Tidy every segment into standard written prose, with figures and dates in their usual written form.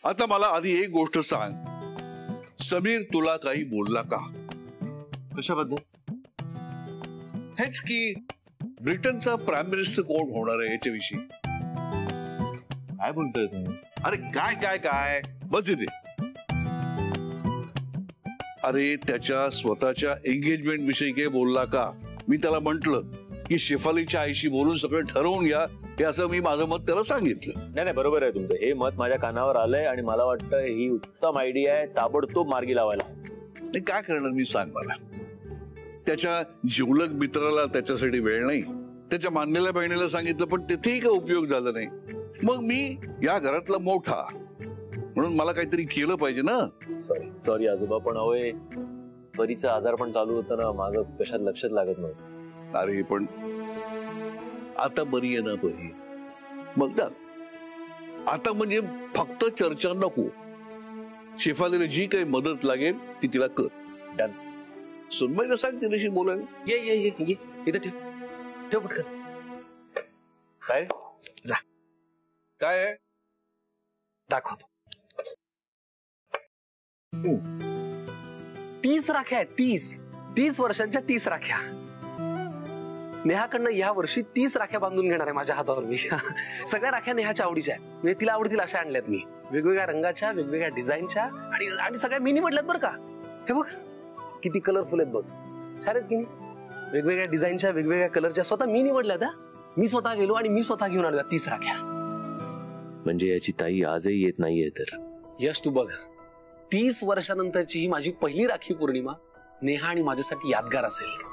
आता मला आधी एक गोष्ट सांग, समीर तुला काही बोलला का? कशाबद्दल? हेच की ब्रिटनचा प्राईम मिनिस्टर कोण होणार आहे याच्याविषयी. काय बोलतोय तुम्ही? अरे काय काय काय बस इथे. अरे त्याच्या स्वतःच्या एंगेजमेंट विषयी काही बोलला का? मी त्याला म्हंटल की शेफालीच्या आईशी बोलून सगळं ठरवून घ्या, हे असं मी माझं मत त्याला सांगितलं. नाही नाही, बरोबर आहे तुमचं. हे मत माझ्या कानावर आलंय आणि मला वाटतं ही उत्तम आयडिया आहे, ताबडतोब मार्गी लावायला. नाही काय करणार मी सांग मला. त्याच्या जिवलग मित्राला त्याच्यासाठी वेळ नाही, त्याच्या मानलेल्या बहिणीला सांगितलं पण तिथेही काही उपयोग झाला नाही. मग मी या घरातला मोठा म्हणून मला काहीतरी केलं पाहिजे ना. सॉरी सॉरी आजोबा, पण होय परीचं आजार पण चालू होतं ना, माझं कशात लक्षात लागत नव्हतं. अरे पण आता बरी आहे ना परी? मग आता म्हणजे फक्त चर्चा नको. शेफालीला जी काही मदत लागेल ती तिला कर. डन. सुनबाईला सांग तिच्याशी बोलायला. ये ये ये ये इथं ठेव ठेव पटकन. काय जा. काय आहे दाखवतो. 30 राख्या आहेत. 30 वर्षांच्या 30 राख्या. नेहाकडनं या वर्षी 30 राख्या बांधून घेणार आहे माझ्या हातावर मी. सगळ्या राख्या नेहाच्या आवडीच्या आहेत, म्हणजे तिला आवडतील अशा आणल्यात मी. वेगवेगळ्या रंगाच्या, वेगवेगळ्या डिझाईनच्या आणि सगळ्या मिनी म्हटल्यात बरं का. हे बघ किती कलरफुल आहेत बघ. छान आहेत की नाही? वेगवेगळ्या डिझाईनच्या, वेगवेगळ्या कलरच्या स्वतः मी निवडल्यात. मी स्वतः गेलो आणि मी स्वतः घेऊन आलो 30 राख्या. म्हणजे याची ताई आजही येत नाहीये तर? यश तू बघ, 30 वर्षानंतरची ही माझी पहिली राखी पौर्णिमा नेहा आणि माझ्यासाठी यादगार असेल.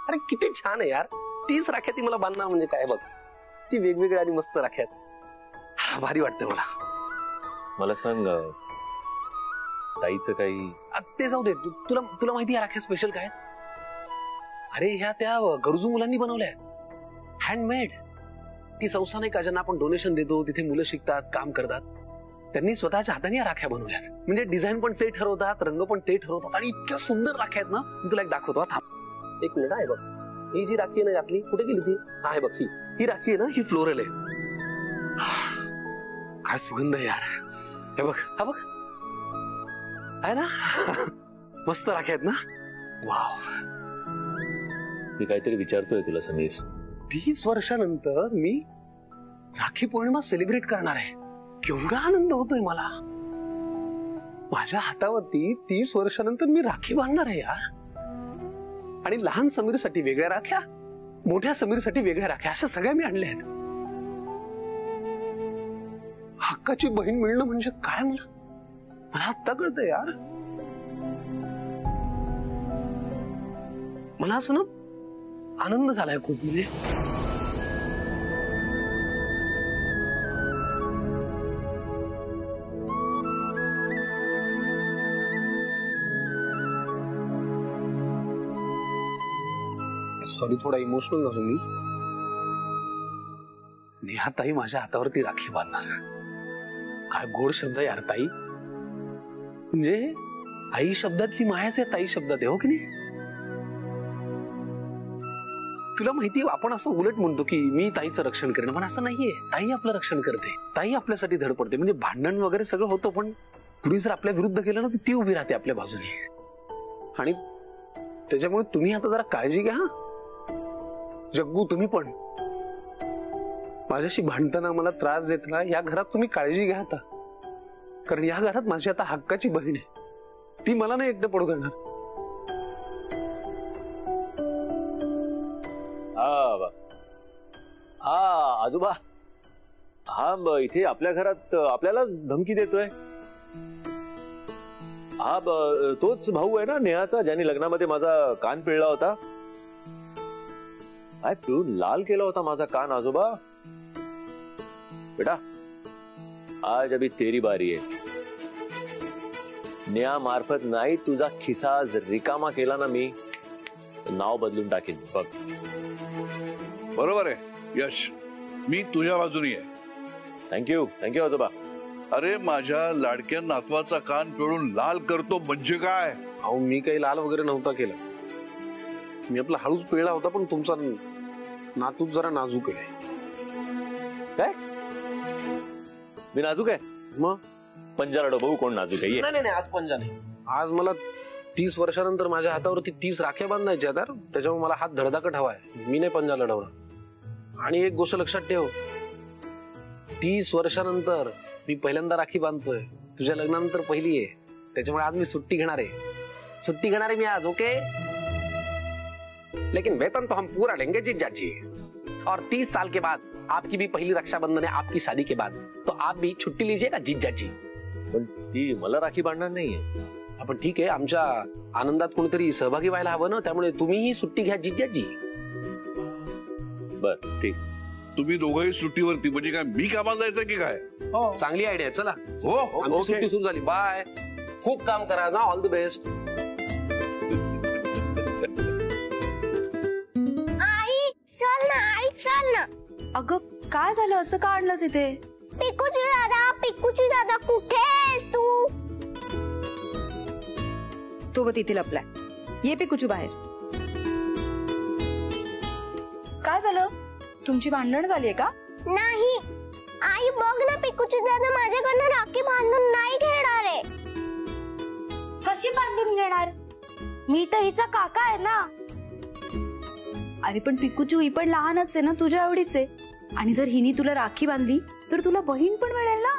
अरे किती छान आहे यार. 30 राख्या ती मला बांधणार म्हणजे काय बघ. ती वेगवेगळ्या आणि मस्त राख्यात. भारी वाटतं मला. मला सांग ताईचं काही? ते जाऊ दे. तुला माहिती या राख्या स्पेशल काय? अरे ह्या त्या गरजू मुलांनी बनवल्या आहेत, हँडमेड. ती संस्था नाही का ज्यांना आपण डोनेशन देतो, तिथे मुलं शिकतात, काम करतात, त्यांनी स्वतःच्या हाताने या राख्या बनवल्यात. म्हणजे डिझाईन पण ते ठरवतात, रंग पण ते ठरवतात आणि इतक्या सुंदर राख्या आहेत ना. मी तुला एक दाखवतो. थांब एक मिनिट आहे बघ. ही जी राखी आहे ना यातली, कुठे गेली ती? आहे बघ, ही राखी आहे ना, ही फ्लोरल आहे. काय सुगंध आहे यार. हे बघ, हा बघ आहे ना. मस्त राख्या आहेत ना. वाव. मी काहीतरी विचारतोय तुला समीर. 30 वर्षानंतर मी राखी पौर्णिमा सेलिब्रेट करणार आहे. केवढा आनंद होतोय मला. माझ्या हातावरती 30 वर्षानंतर मी राखी बांधणार आहे यार. आणि लहान समीरसाठी वेगळ्या राख्या, मोठ्या समीरसाठी वेगळ्या राख्या, अशा सगळ्या मी आणल्या आहेत. हक्काची बहीण मिळणं म्हणजे काय मला आत्ता कळतंय यार. मला असं ना आनंद झालाय खूप. म्हणजे सॉरी, थोडा इमोशनल झालो मी. नेहा ताई माझ्या हातावरती राखी बांधणार. काय गोड शब्द यार ताई. म्हणजे आई शब्दातली मायाच आहे ताई शब्दात आहे, हो की नाही? तुला माहिती, आपण असं उलट म्हणतो की मी ताईचं रक्षण करणं, पण असं नाहीये. ताई आपलं रक्षण करते, ताई आपल्यासाठी धडपडते. म्हणजे भांडण वगैरे सगळं होतं, पण कुणी जर आपल्या विरुद्ध गेलं ना तर ती उभी राहते आपल्या बाजूने. आणि त्याच्यामुळे तुम्ही आता जरा काळजी घ्या. जग्गू तुम्ही पण माझ्याशी भांडताना मला त्रास देताना या घरात तुम्ही काळजी घ्या आता. कारण या घरात माझी आता हक्काची बहीण आहे, ती मला नाही एकटं पडू करणार. हा आजोबा, हा इथे आपल्या घरात आपल्यालाच धमकी देतोय. हा तोच भाऊ आहे ना नेहाचा, ज्याने लग्नामध्ये माझा कान पिळला होता. काय पिळून लाल केला होता माझा कान आजोबा. बेटा आज अभी तेरी बारी आहे. नेहा मार्फत नाही तुझा खिसा रिकामा केला ना मी, नाव बदलून टाकेन बघ. बरोबर आहे यश, मी तुझ्या बाजूनी आहे. थँक्यू थँक्यू आजोबा. अरे माझ्या लाडक्या नातवाचा कान पिळून लाल करतो म्हणजे काय? अहो मी काही लाल वगैरे नव्हता केला. मी आपला हळूच पिळला होता, पण तुमचा नातूच जरा नाजूक आहे. काय मी नाजूक आहे? मग पंजा लढव बघू कोण नाजूक आहे. ये. नाही आज पंजा नाही. आज मला 30 वर्षानंतर माझ्या हातावरती 30 राख्या बांधायच्या तर त्याच्यामुळे मला हात धडधाकट हवाय. मी नाही पंजा लढवणार. आणि एक गोष्ट लक्षात ठेव, 30 वर्षानंतर मी पहिल्यांदा राखी बांधतोय. तुझ्या लग्नानंतर पहिली आहे, त्याच्यामुळे आज मी सुट्टी घेणार आहे मी आज. ओके, लेकिन वेतन तो हम पूरा लेंगे जीजा जी. और 30 साल के बाद आपकी भी पहली रक्षाबंधन है, आपकी शादी के बाद, तो आप भी छुट्टी लीजिएगा जीजा जी. पण ती मला राखी बांधणार नाहीये. आपण ठीक आहे, आमच्या आनंदात कोणीतरी सहभागी व्हायला हवं ना, त्यामुळे तुम्हीही सुट्टी घ्या जीजा जी. बर ठीक. तुम्ही दोघंही सुट्टीवरती, म्हणजे काय मी कामाला जायचं की काय? चांगली आयडिया. चला, हो आमची सुट्टी सुरू झाली. बाय. खूप काम करा ना. All the best. चल ना. अगं काय झालं, असं का आणलंस इथे? पिकूची दादा कुठे आहेस तू? तो बघ तिथे लपलाय. ये पिकूचू बाहेर. काय झालं, तुमची भांडण झालीये का? नाही आई, बघ ना, पिकूची दादा माझ्याकडनं राखी बांधून नाही घेणार आहे. कशी बांधून घेणार? मी तर हिचा काका आहे ना. अरे पण पिकूचू ही पण लहानच आहे ना, तुझ्या एवढीच आहे. आणि जर हिनी तुला राखी बांधली तर तुला बहीण पण मिळेल ना.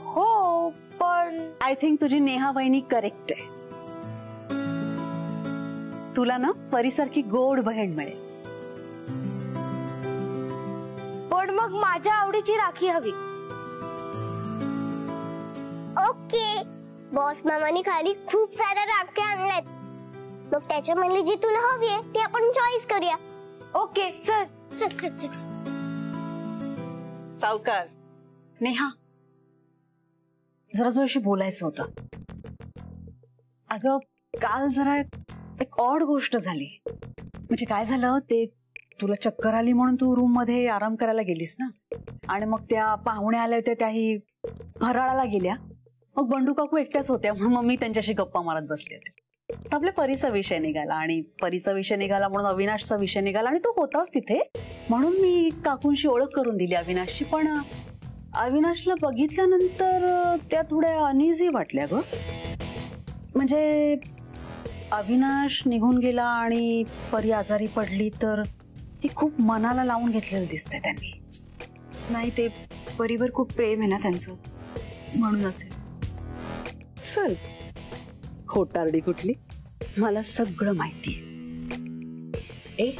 हो, पण आय थिंक तुझी नेहा वहिनी करेक्ट आहे. तुला ना परीसारखी गोड बहीण मिळेल. पण मग माझ्या आवडीची राखी हवी. ओके, बॉस मामानी खाली खूप साऱ्या राख्या आणल्यात. मग त्याच्यामधली जी तुला हवी आहे ती आपण चॉईस करूया. ओके, चल चल चल चल. सावकार. नेहा, जरा तुझ्याशी बोलायचं होतं. अगं काल जरा एक ऑड गोष्ट झाली. म्हणजे काय झालं, ते तुला चक्कर आली म्हणून तू रूम मध्ये आराम करायला गेलीस ना, आणि मग त्या पाहुण्या आल्या होत्या, त्याही फराळाला गेल्या. मग बंडू काकू एकट्याच होत्या, म्हणून मग मी त्यांच्याशी गप्पा मारत बसले होते. तर आपल्या परीचा विषय निघाला, आणि परीचा विषय निघाला म्हणून अविनाशचा विषय निघाला, आणि तो होताच तिथे. म्हणून मी काकूंशी ओळख करून दिली अविनाशची. पण अविनाशला बघितल्यानंतर त्या थोड्या अनइझी वाटल्या ग. म्हणजे अविनाश निघून गेला आणि परी आजारी पडली तर ती खूप मनाला लावून घेतलेलं दिसतंय त्यांनी. नाही, ते परीवर खूप प्रेम आहे ना त्यांचं, म्हणून असेल. चल, खोटारडी कुठली, मला सगळं माहितीये. ए,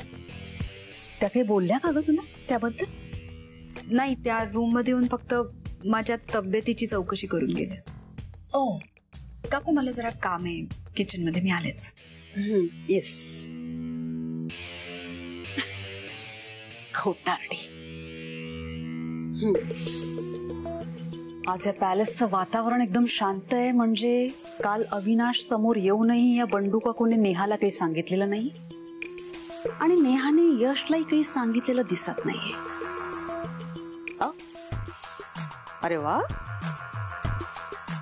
त्या काही बोलल्या का ग तुला त्याबद्दल? नाही, त्या रूम मध्ये येऊन फक्त माझ्या तब्येतीची चौकशी करून गेल्या. ओ, काकू मला जरा काम आहे किचन मध्ये, मी आलेच. येस. खोटारडी. आज या पॅलेसचं वातावरण एकदम शांत आहे. म्हणजे काल अविनाश समोर येऊनही या बंडू काकूने नेहाला काही सांगितलेलं नाही, आणि नेहाने यशलाही काही सांगितलेलं दिसत नाहीये. अरे वा,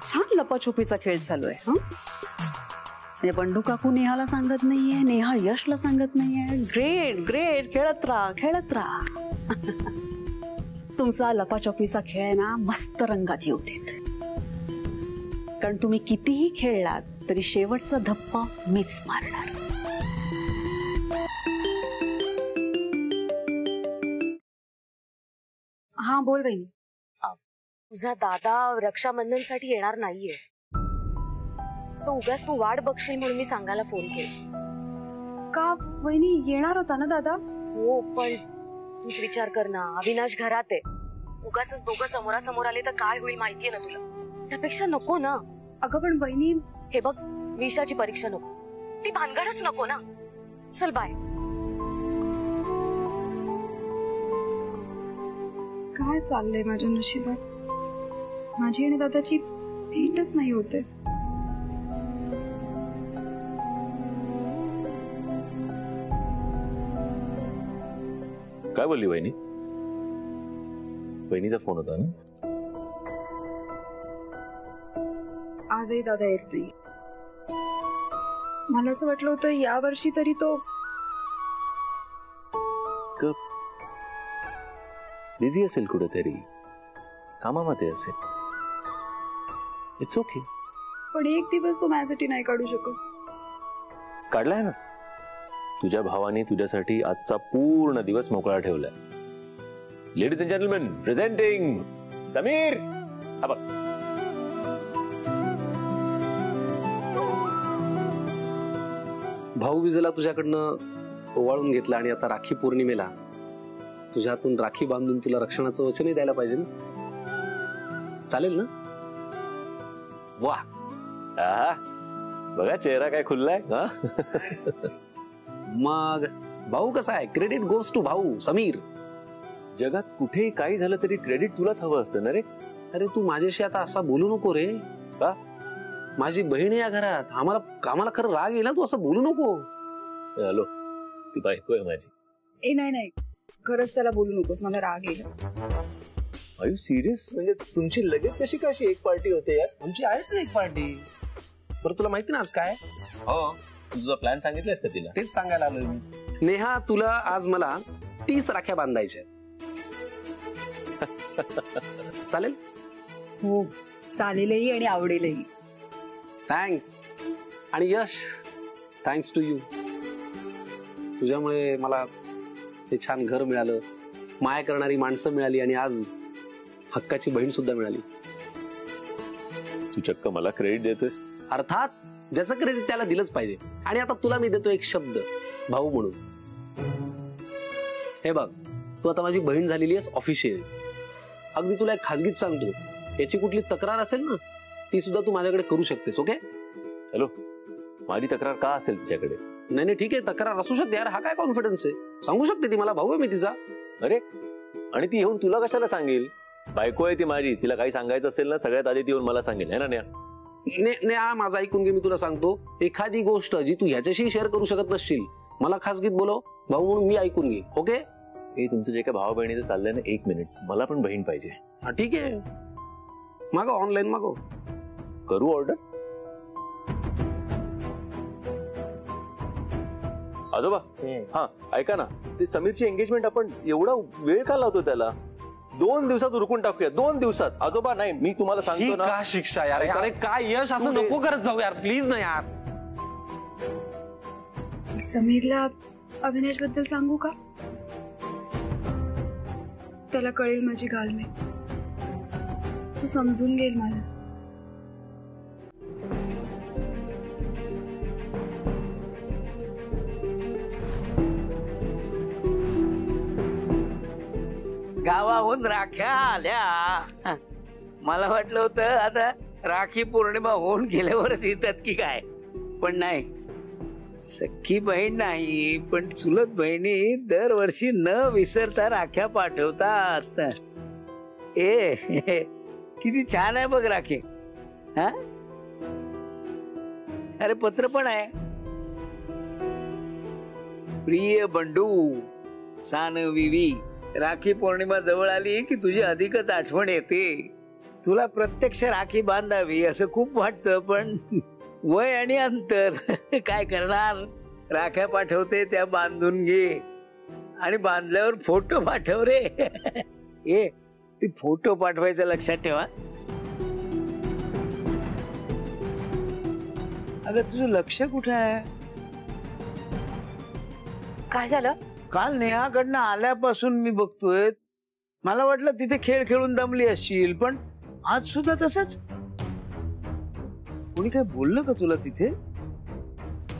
छान लपाछुपीचा खेळ चालू आहे. म्हणजे बंडू काकू नेहाला सांगत नाहीये, नेहा यशला सांगत नाहीये. ग्रेट ग्रेट, खेळत राहा खेळत राहा. तुमचा लपाछपीचा खेळ आहे ना, मस्त रंगात येऊ देत. कारण तुम्ही कितीही खेळलात तरी शेवटचा धप्पा मीच मारणार. हा बोल बहिणी. तुझा दादा रक्षाबंधनसाठी येणार नाहीये. तो उगाच तू वाट बघशील म्हणून मी सांगायला फोन केला. का बहिणी, येणार होता ना दादा? हो, पण तूच विचार कर ना, अविनाश घरात आहे. उगाच दोघं समोरासमोर आले तर काय होईल माहितीये ना तुला. त्यापेक्षा नको ना. अगं पण बहिणी, हे बघ, विषाची परीक्षा नको, ती भानगडच नको ना. चल बाय. काय चाललंय माझ्या नशिबात? माझी आणि दादाची भेटच नाही होते. काय बोलली वहिनी? वहिनीचा फोन होता ना? आजही दादा येत नाही. मला असं वाटलं होतं या वर्षी तरी तो बिझी असेल कुठेतरी, कामामध्ये असेल. It's okay. पण एक दिवस तो माझ्यासाठी नाही काढू शकत. काढलाय ना. तुझ्या भावाने तुझ्यासाठी आजचा पूर्ण दिवस मोकळा ठेवलाय. Ladies and gentleman, presenting Sameer. हा बघ. भाऊबीजेला तुझ्याकडनं ओवाळून घेतला आणि आता राखी पौर्णिमेला तुझ्या हातून राखी बांधून तुला रक्षणाचं वचनही द्यायला पाहिजे ना. चालेल ना? वा, बघा चेहरा काय खुललाय. मग भाऊ कसा आहे? क्रेडिट गोज टू भाऊ समीर. जगात कुठेही काही झालं तरी क्रेडिट तुलाच हवं असतं ना रे. अरे तू माझ्याशी आता असा बोलू नको रे. का? माझी बहीण आहे या घरात. आम्हाला खरं राग येईल, तू असं बोलू नको. हॅलो, ती बायको आहे माझी. ए नाही नाही, खरंच त्याला बोलू नकोस, मला राग येईल. Are you serious? म्हणजे तुमची लगेच कशी एक पार्टी होते यार? आमची आहेच एक पार्टी. बरं तुला माहिती ना आज काय? हो, तुझा प्लॅन सांगितलायस का तिला? तेच सांगायला आलोय मी. नेहा, तुला आज मला 30 राख्या बांधायच्या. चालेल? हो चालेलही आणि आवडेलही. थँक्स. आणि यश, थँक्स टू यू. तुझ्यामुळे मला हे छान घर मिळालं, माया करणारी माणसं मिळाली आणि आज हक्काची बहीण सुद्धा मिळाली. तू चक्क मला क्रेडिट देतोस? अर्थात, ज्याचं क्रेडिट त्याला दिलंच पाहिजे. आणि आता तुला मी देतो एक शब्द भाऊ म्हणून. हे बघ, तू आता माझी बहीण झालेली आहेस ऑफिशियल. अगदी तुला एक खाजगीत सांगतो, याची कुठली तक्रार असेल ना, ती सुद्धा तू माझ्याकडे करू शकतेस. ओके? हॅलो, माझी तक्रार का असेल तिच्याकडे? नाही ठीक आहे, तक्रार असू शकते यार. हा काय कॉन्फिडन्स आहे? सांगू शकते ती मला, भाऊ आहे मी तिचा. अरे, आणि ती येऊन तुला कशाला सांगेल? बायको आहे ती माझी, तिला काही सांगायचं असेल ना सगळ्यात आधी ती येऊन मला सांगेल, है ना न्या? हा माझा ऐकून घे, मी तुला सांगतो. एखादी गोष्ट जी तू ह्याच्याशी शेअर करू शकत नसशील, मला खासगीत बोलव भाऊ म्हणून, मी ऐकून घे. ओके? हे तुमचं जे काय भावा बहिणीचं चाललंय ना, 1 मिनिट, मला पण बहीण पाहिजे. हा ठीक आहे, मागव, ऑनलाईन मागव. करू ऑर्डर? आजोबा, हा ऐका ना, ते समीरची एंगेजमेंट आपण एवढा वेळ का लावतो त्याला? 2 दिवसात उरकून टाकूया. 2 दिवसात. आजोबा नाही, मी तुम्हाला सांगतो ना. का शिक्षा यार? अरे काय यश, असं नको करत जाऊ यार, प्लीज ना यार. समीरला अविनाश बद्दल सांगू का? त्याला कळेल माझी घालमेल, तो समजून घेईल मला. गावाहून राख्या आल्या. मला वाटलं होतं आता राखी पौर्णिमा होऊन गेल्यावरच येतात की काय, पण नाही. सख्खी बहीण नाही, पण चुलत बहिणी दरवर्षी न विसरता राख्या पाठवतात. किती छान आहे बघ राखी. हा, अरे पत्र पण आहे. प्रिय बंडू सानविवी, राखी पौर्णिमा जवळ आली की तुझी अधिकच आठवण येते. तुला प्रत्यक्ष राखी बांधावी असं खूप वाटतं, पण वय आणि अंतर काय करणार. राख्या पाठवते त्या बांधून घे, आणि बांधल्यावर फोटो पाठव रे. ती फोटो पाठवायचं लक्षात ठेवा. अगं तुझं लक्ष कुठं आहे? काय झालं? काल नेहाकडनं आल्यापासून मी बघतोय, मला वाटलं तिथे खेळ खेळून दमली असशील, पण आज सुद्धा तसंच. कोणी काय बोललं का तुला तिथे?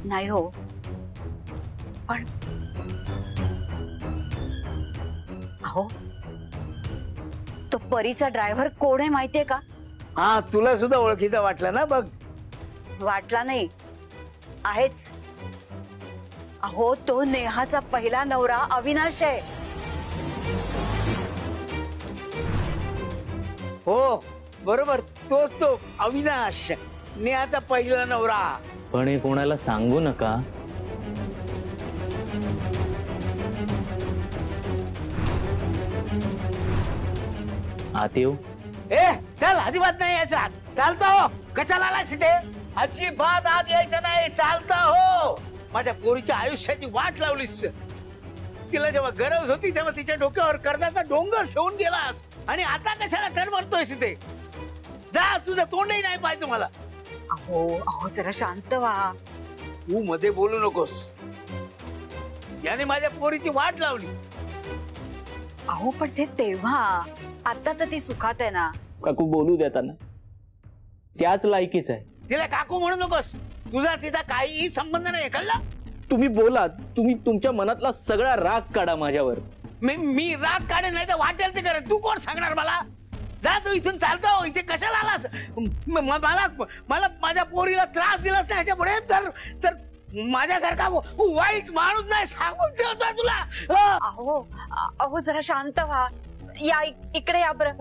नाही हो, पण अहो, तो परीचा ड्रायव्हर कोण आहे माहितीये का? हा, तुला सुद्धा ओळखीचा वाटला ना? बघ, वाटला नाही, आहेच. अहो, तो नेहाचा पहिला नवरा अविनाश आहे. हो बरोबर, तोच तो अविनाश, नेहाचा पहिला नवरा. पण हे कोणाला सांगू नका. आत येऊ? चल, अजिबात नाही यायचा. चालतो हो. कशाला आलास इथे? अजिबात आत यायचं नाही. चालता हो. माझ्या पोरीच्या आयुष्याची वाट लावलीस. तिला जेव्हा गरज होती तेव्हा तिच्या डोक्यावर कर्जाचा डोंगर ठेवून गेलास आणि आता कशाला कर भरतोयस ते? जा, तुझं तोंडही नाही पाहिजे मला. अहो अहो जरा शांत व्हा. तू मध्ये बोलू नकोस. याने माझ्या पोरीची वाट लावली. अहो पण ते तेव्हा, आता तर ती सुखात आहे ना. काकू बोलू देताना त्याच लायकीच आहे. तिला काकू म्हणू नकोस. तुझा तिचा काहीही संबंध नाही, कळलं? तुम्ही बोला, तुम्ही तुमच्या मनातला सगळा राग काढा माझ्यावर. मी राग काढे नाही तर वाटेल ते करेन. तू कोण सांगणार मला? जा तू इथून, चालतो. इथे कशाला आलास? मला माझ्या पोरीला त्रास दिलास नाही ह्याच्यापुढे तर माझ्यासारखा वाईट माणूस नाही सांगून ठेवतोय तुला. अहो अहो जरा शांत व्हा. या इकडे या बरं.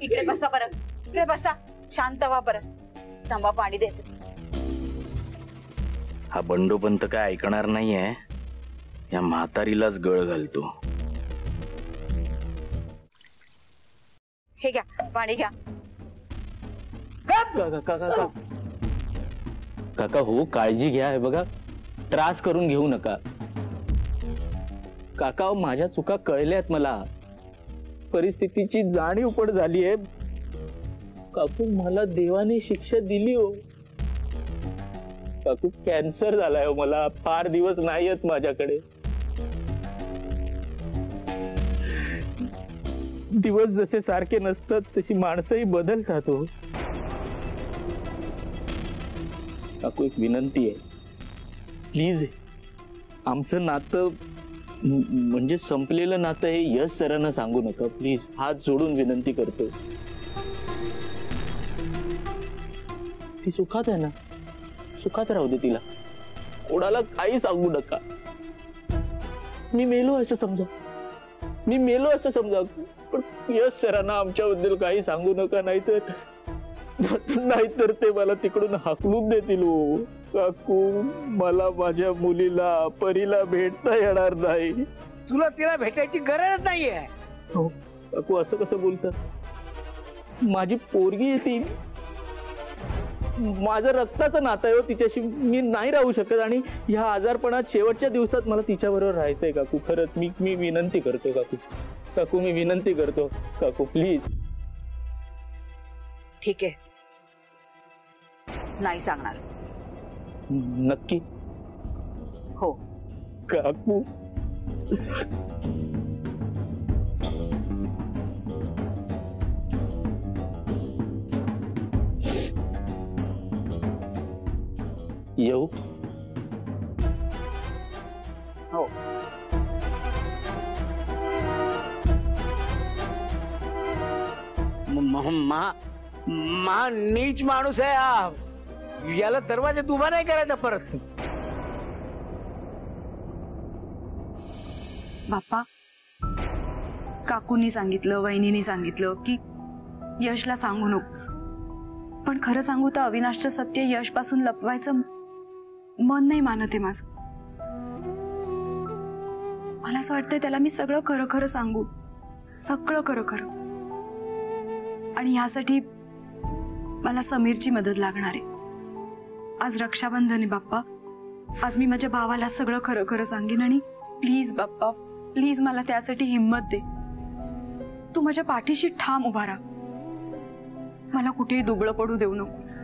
इकडे बसा बरं. इकडे बसा. शांत व्हा बरं. थांबा, पाणी देते. हा बंडोपंत काय ऐकणार नाहीये. या म्हातारीलाच गळ घालतो. हे घ्या, पाणी घ्या. काका हो, काळजी घ्या. हे बघा, त्रास करून घेऊ नका. काका माझ्या चुका कळल्यात मला. परिस्थितीची जाणीव पण झाली आहे. काकू मला देवाने शिक्षा दिली हो. काकू कॅन्सर झालाय हो मला. फार दिवस नाही आहेत माझ्याकडे. दिवस जसे सारखे नसतात तशी माणसंही बदलतात हो. काकू एक विनंती आहे, प्लीज. आमचं नातं म्हणजे संपलेलं नातं हे यश सरांना सांगू नका प्लीज. हात जोडून विनंती करतो. ती सुखात आहे ना, सुखात राहू दे तिला. कोणाला काही सांगू नका. मी मेलो असं समजा, मी मेलो असं समजा, पण यश सरांना आमच्याबद्दल काही सांगू नका. नाहीतर ते मला तिकडून हाकलून देतील हो. काकू मला माझ्या मुलीला परीला भेटता येणार नाही. तुला तिला भेटायची गरज नाहीये. हो काकू, असं कसं बोलतात? माझी पोरगी आहे ती. माझं रक्ताचं नातं आहे हो तिच्याशी. मी नाही राहू शकत आणि ह्या आजारपणात शेवटच्या दिवसात मला तिच्याबरोबर राहायचंय काकू. खरंच मी विनंती करतो काकू. काकू मी विनंती करतो काकू, प्लीज. ठीक आहे, नाही सांगणार. नक्की? हो काकू. येऊ? हो. नीच माणूस आहे हा. याला दरवाजात उभा नाही करायचा परत. बाप्पा, काकूंनी सांगितलं, वहिनीने सांगितलं की यशला सांगू नकोस. पण खरं सांगू तर अविनाशचं सत्य यश पासून लपवायचं मन नाही मानत आहे माझं. मला असं वाटतंय त्याला मी सगळं खरं खरं सांगू, सगळं खरं खरं. आणि यासाठी मला समीरची मदत लागणार आहे. आज रक्षाबंधन आहे बाप्पा. आज मी माझ्या भावाला सगळं खरं खरं सांगेन. आणि प्लीज बाप्पा, प्लीज मला त्यासाठी हिंमत दे. तू माझ्या पाठीशी ठाम उभा राहा. मला कुठेही दुबळं पडू देऊ नकोस.